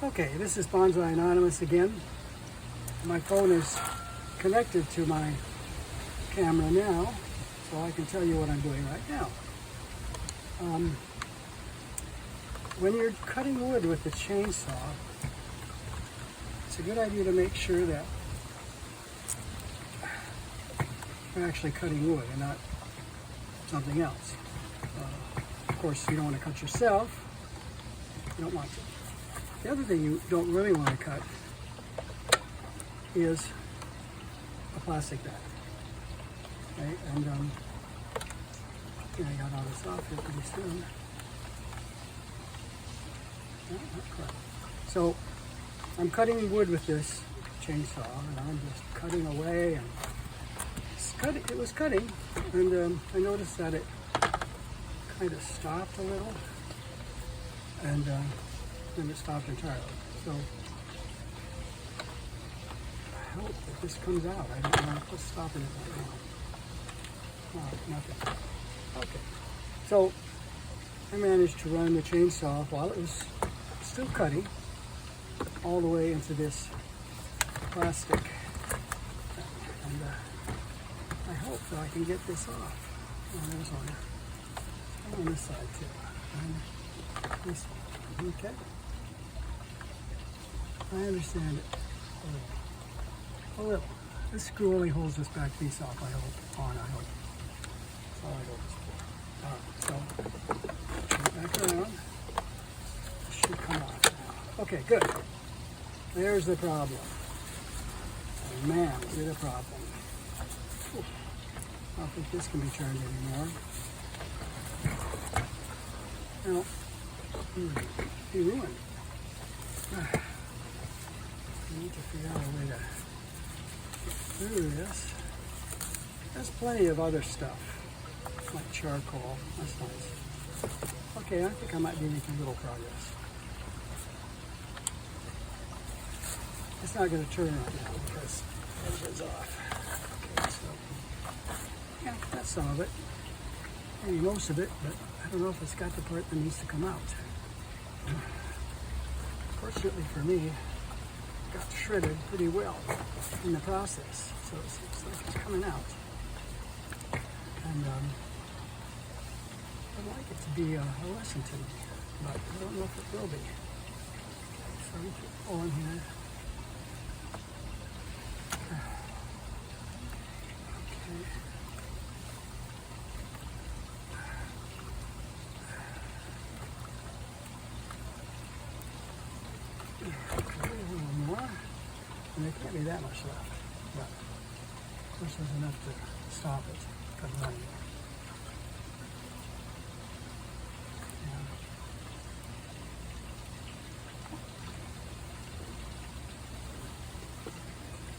Okay, this is Bonsai Anonymous again. My phone is connected to my camera now, so I can tell you what I'm doing right now. When you're cutting wood with the chainsaw, it's a good idea to make sure that you're actually cutting wood and not something else. Of course, you don't want to cut yourself. You don't want to. The other thing you don't really want to cut is a plastic bag. Okay? And I got all this off here pretty soon. No, not quite. So I'm cutting wood with this chainsaw, and I'm just cutting away, and it was cutting, and I noticed that it kind of stopped a little, and then it stopped entirely. So I hope that this comes out. I don't know what's stopping it right now. No, nothing. Okay. So I managed to run the chainsaw while it was still cutting all the way into this plastic. And I hope that I can get this off. Oh, there's one. On this side too. And this one. Okay. I understand it a little. This screw only holds this back piece off, I hope. On, I hope. That's all I hope it's for. Alright, so turn it back around. This should come off now. Okay, good. There's the problem. Oh, man, look at the problem. Whew. I don't think this can be turned anymore. Well, be ruined. I need to figure out a way to get through this. There's plenty of other stuff, like charcoal. That's nice. Okay, I think I might be making a little progress. It's not going to turn right now because everything's off. Okay, so yeah, that's some of it. Maybe most of it, but I don't know if it's got the part that needs to come out. Fortunately for me, it got shredded pretty well in the process, so it seems like it's coming out. And I'd like it to be a lesson to me, but I don't know if it will be. So we keep pulling here. Okay. A little more. And there can't be that much left. But of course there's enough to stop it from running.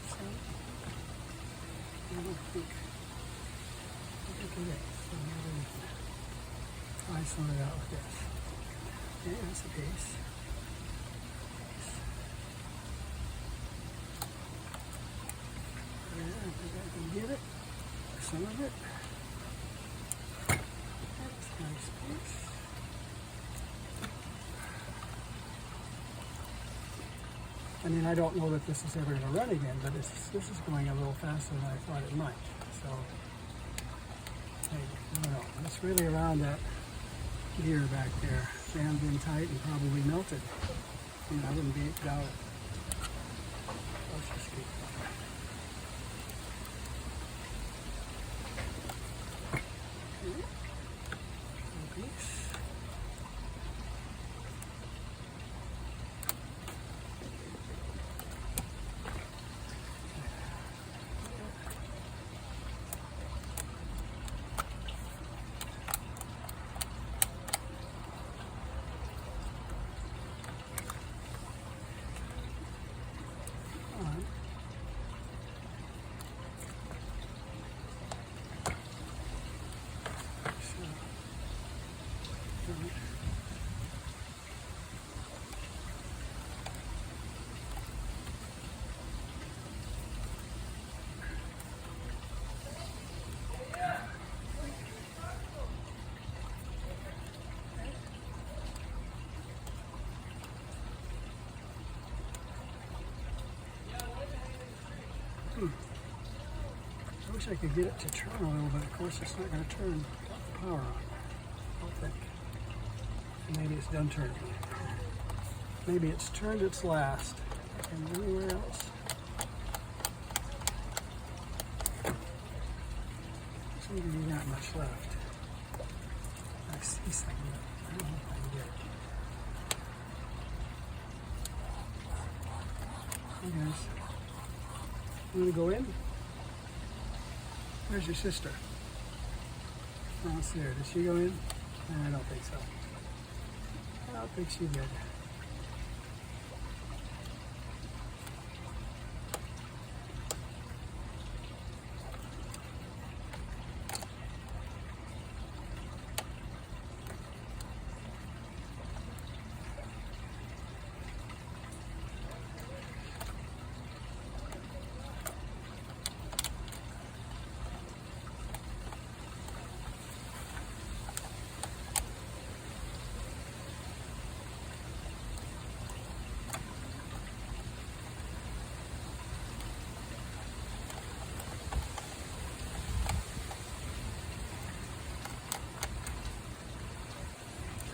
So I think it is. So maybe we can try some of it out with this. Okay, that's a piece. I think I can get it, some of it. That's a nice piece. I mean, I don't know that this is ever going to run again, but this is going a little faster than I thought it might. So, hey, I don't know. It's really around that gear back there, jammed in tight and probably melted. You know, I wouldn't doubt it. Let's just keep going. wish I could get it to turn a little bit. Of course, it's not going to turn the power on. I don't think. And maybe it's done turning. Maybe it's turned its last. And anywhere else. Doesn't seem to be that much left. I see something, but I don't know if I can get it. Hey guys, you want to go in? Where's your sister? I don't see her. Did she go in? No, I don't think so. I don't think she did.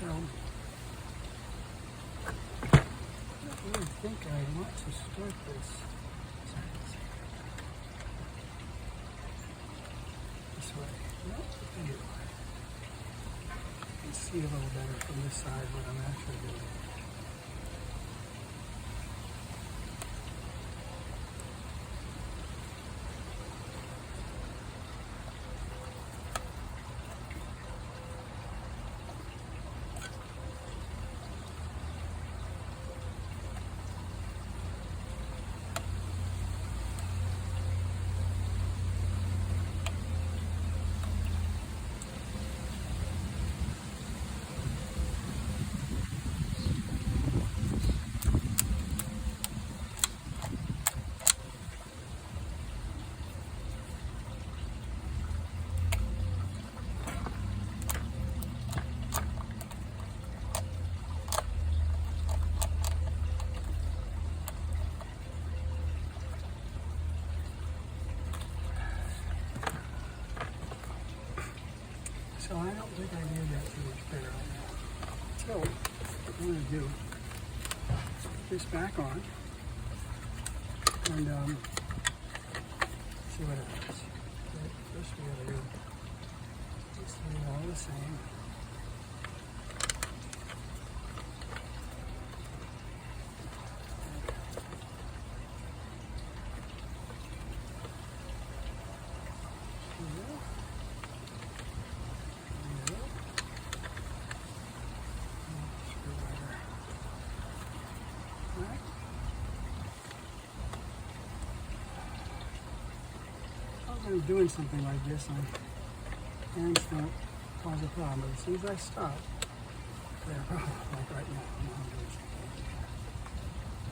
I really think I want to start this way. No, I do. I can see a little better from this side what I'm actually doing. So I don't think I did that too much better right now. So what I'm going to do is put this back on and see what happens. Okay, first we got to do this thing all the same. I'm doing something like this, my hands don't cause a problem. But as soon as I stop, they're like right now, I'm doing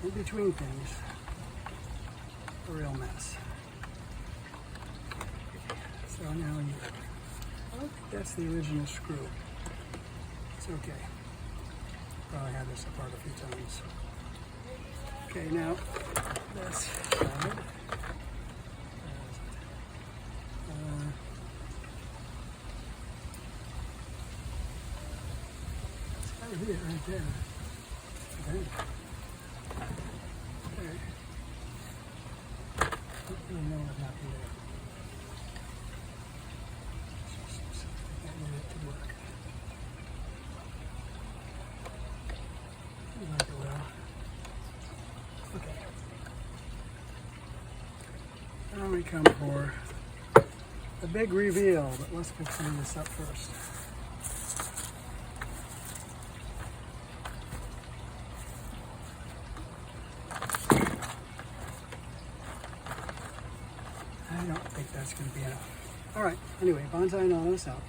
something. In between things, a real mess. So now you, I don't think that's the original screw. It's okay. Probably had this apart a few times. Okay, now this side. It right there. Okay. Okay. Don't really know what happened there. Just can't get it to work. Seems like it will. Okay. Now we come for the big reveal, but let's pick some of this up first. I don't think that's going to be enough. All right, anyway, Bonsai Nautilus out.